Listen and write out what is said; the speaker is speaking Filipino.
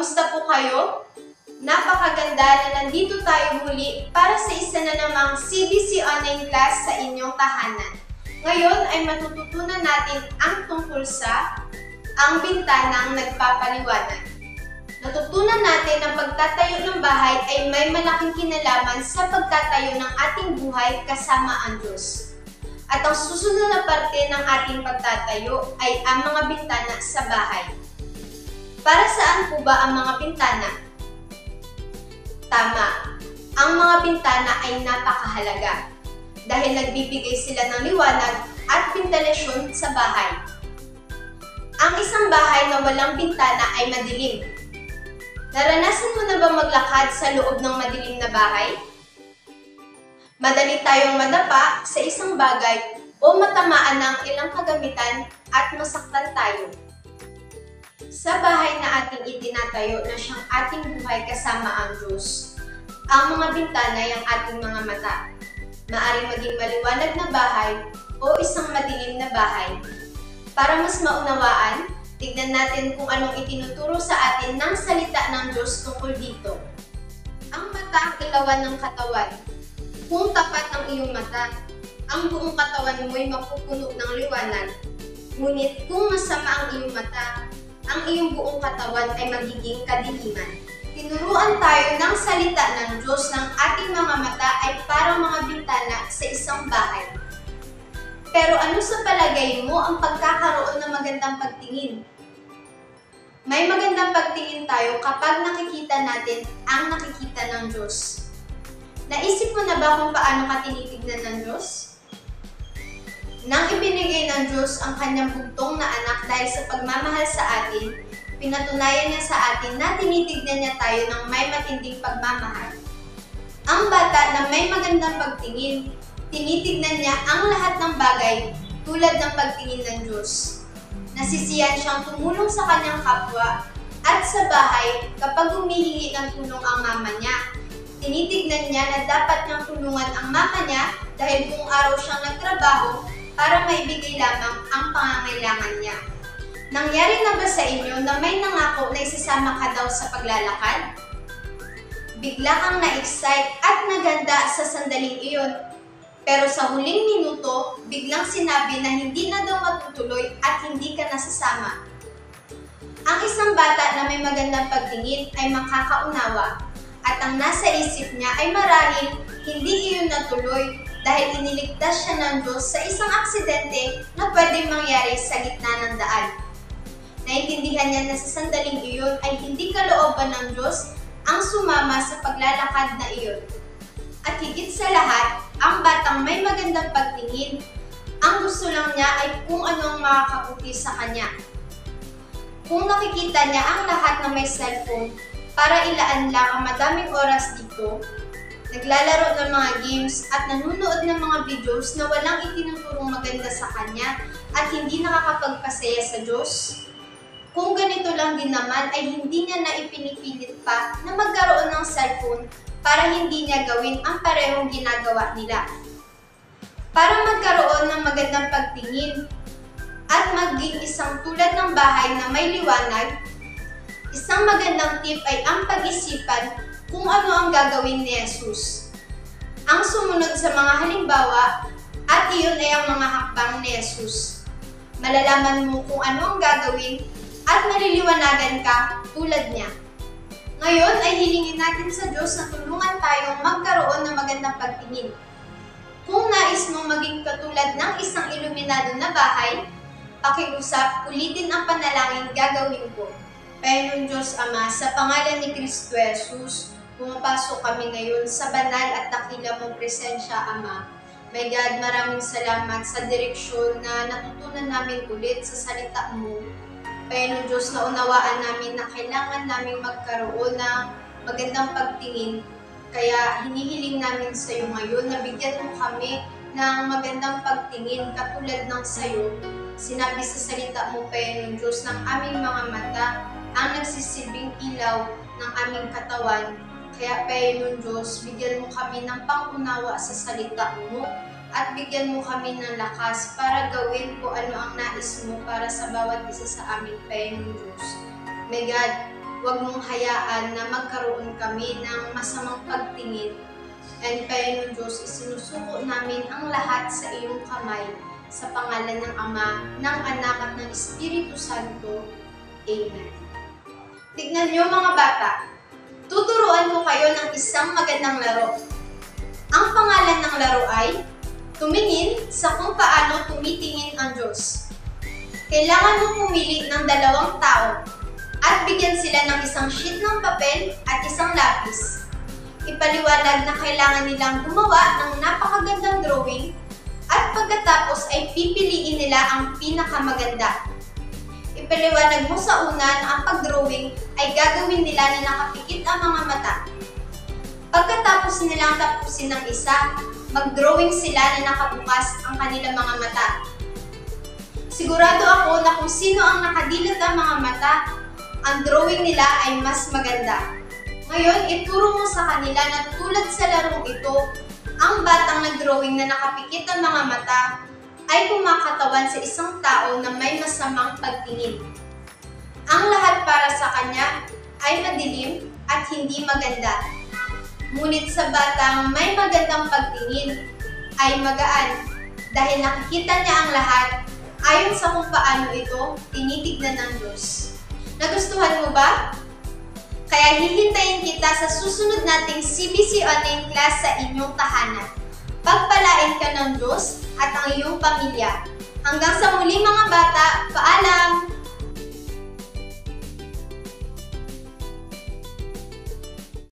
Kamusta po kayo? Napakaganda na nandito tayo muli para sa isa na namang CBC online class sa inyong tahanan. Ngayon ay matututunan natin ang tungkol sa ang bintanang nagpapaliwanag. Natutunan natin na pagtatayo ng bahay ay may malaking kinalaman sa pagtatayo ng ating buhay kasama ang Diyos. At ang susunod na parte ng ating pagtatayo ay ang mga bintana sa bahay. Para saan po ba ang mga bintana? Tama, ang mga bintana ay napakahalaga dahil nagbibigay sila ng liwanag at ventilasyon sa bahay. Ang isang bahay na walang bintana ay madilim. Naranasan mo na ba maglakad sa loob ng madilim na bahay? Madali tayong madapa sa isang bagay o matamaan ng ilang kagamitan at masaktan tayo. Sa bahay na ating itinatayo na siyang ating buhay kasama ang Diyos, ang mga bintana ay ang ating mga mata. Maaaring maging maliwanag na bahay o isang madilim na bahay. Para mas maunawaan, tignan natin kung anong itinuturo sa atin ng salita ng Diyos tungkol dito. Ang mata ang ilawan ng katawan. Kung tapat ang iyong mata, ang buong katawan mo ay mapupuno ng liwanag. Ngunit kung masama ang iyong mata, ang iyong buong katawan ay magiging kadiliman. Tinuruan tayo ng salita ng Diyos ng ating mga mata ay parang mga bintana sa isang bahay. Pero ano sa palagay mo ang pagkakaroon ng magandang pagtingin? May magandang pagtingin tayo kapag nakikita natin ang nakikita ng Diyos. Naisip mo na ba kung paano ka tinitignan ng Diyos? Nang ibinigay ng Diyos ang kanyang bugtong na anak dahil sa pagmamahal sa atin, pinatunayan niya sa atin na tinitignan niya tayo ng may matinding pagmamahal. Ang bata na may magandang pagtingin, tinitignan niya ang lahat ng bagay tulad ng pagtingin ng Diyos. Nasisiyan siyang tumulong sa kanyang kapwa at sa bahay kapag humihingi ng tulong ang mama niya. Tinitignan niya na dapat niyang tulungan ang mama niya dahil buong araw siyang nagtrabaho para maibigay lamang ang pangangailangan niya. Nangyari na ba sa inyo na may nangako na isasama ka daw sa paglalakad? Bigla kang na-excite at naganda sa sandaling iyon. Pero sa huling minuto, biglang sinabi na hindi na daw matutuloy at hindi ka nasasama. Ang isang bata na may magandang pagtingin ay makakaunawa at ang nasa isip niya ay marahil hindi iyon natuloy dahil iniligtas siya ng Diyos sa isang aksidente na pwedeng mangyari sa gitna ng daan. Naintindihan niya na sa sandaling iyon ay hindi kalooban ng Diyos ang sumama sa paglalakad na iyon. At higit sa lahat, ang batang may magandang pagtingin, ang gusto lang niya ay kung ano ang makakabuti sa kanya. Kung nakikita niya ang lahat na may cellphone para ilaan lang ang madaming oras dito, naglalaro ng mga games at nanonood ng mga videos na walang itinuturong maganda sa kanya at hindi nakakapagpasaya sa Diyos. Kung ganito lang din naman ay hindi niya na ipinipilit pa na magkaroon ng cellphone para hindi niya gawin ang parehong ginagawa nila. Para magkaroon ng magandang pagtingin at maging isang tulad ng bahay na may liwanag, isang magandang tip ay ang pag-isipan kung ano ang gagawin ni Jesus. Ang sumunod sa mga halimbawa at iyon ay ang mga hakbang ni Jesus. Malalaman mo kung ano ang gagawin at maliliwanagan ka tulad niya. Ngayon ay hilingin natin sa Diyos na tulungan tayong magkaroon ng magandang pagtingin. Kung nais mong maging katulad ng isang iluminado na bahay, pakiusap, ulitin ang panalangin gagawin ko. Panginoon Diyos Ama, sa pangalan ni Kristo Jesus, pumapasok kami ngayon sa banal at dakila mong presensya, Ama. My God, maraming salamat sa direksyon na natutunan namin ulit sa salita mo. Panginoon Diyos, naunawaan namin na kailangan namin magkaroon ng magandang pagtingin. Kaya hinihiling namin sa iyo ngayon na bigyan mo kami ng magandang pagtingin katulad ng sa iyo. Sinabi sa salita mo, Panginoon Diyos, ng aming mga mata ang nagsisilbing ilaw ng aming katawan. Kaya, Panginoon Diyos, bigyan mo kami ng pangunawa sa salita mo at bigyan mo kami ng lakas para gawin kung ano ang nais mo para sa bawat isa sa amin, Panginoon Diyos. May God, Huwag mong hayaan na magkaroon kami ng masamang pagtingin. And Panginoon Diyos, isinusuko namin ang lahat sa iyong kamay, sa pangalan ng Ama, ng Anak at ng Espiritu Santo. Amen. Tignan niyo mga bata, tuturuan ko kayo ng isang magandang laro. Ang pangalan ng laro ay tumingin sa kung paano tumitingin ang Diyos. Kailangan mong pumili ng 2 tao at bigyan sila ng isang sheet ng papel at isang lapis. Ipaliwanag na kailangan nilang gumawa ng napakagandang drawing at pagkatapos ay pipiliin nila ang pinakamaganda. Ipaliwanag mo sa una na ang pag-drawing ay gagawin nila na nakapikit ang mga mata. Pagkatapos nilang tapusin ng isa, mag-drawing sila na nakabukas ang kanilang mga mata. Sigurado ako na kung sino ang nakadilat ang mga mata, ang drawing nila ay mas maganda. Ngayon, ituro mo sa kanila na tulad sa larong ito, ang batang nag-drawing na nakapikit ang mga mata ay kumakatawan sa isang tao na may masamang pagtingin. Ang lahat para sa kanya ay madilim at hindi maganda. Ngunit sa batang may magandang pagtingin ay magaan dahil nakikita niya ang lahat ayon sa kung paano ito tinitignan ng Diyos. Nagustuhan mo ba? Kaya hihintayin kita sa susunod nating CBC Online Class sa inyong tahanan. Pagpalain ka ng Diyos at ang iyong pamilya. Hanggang sa muli mga bata, paalam!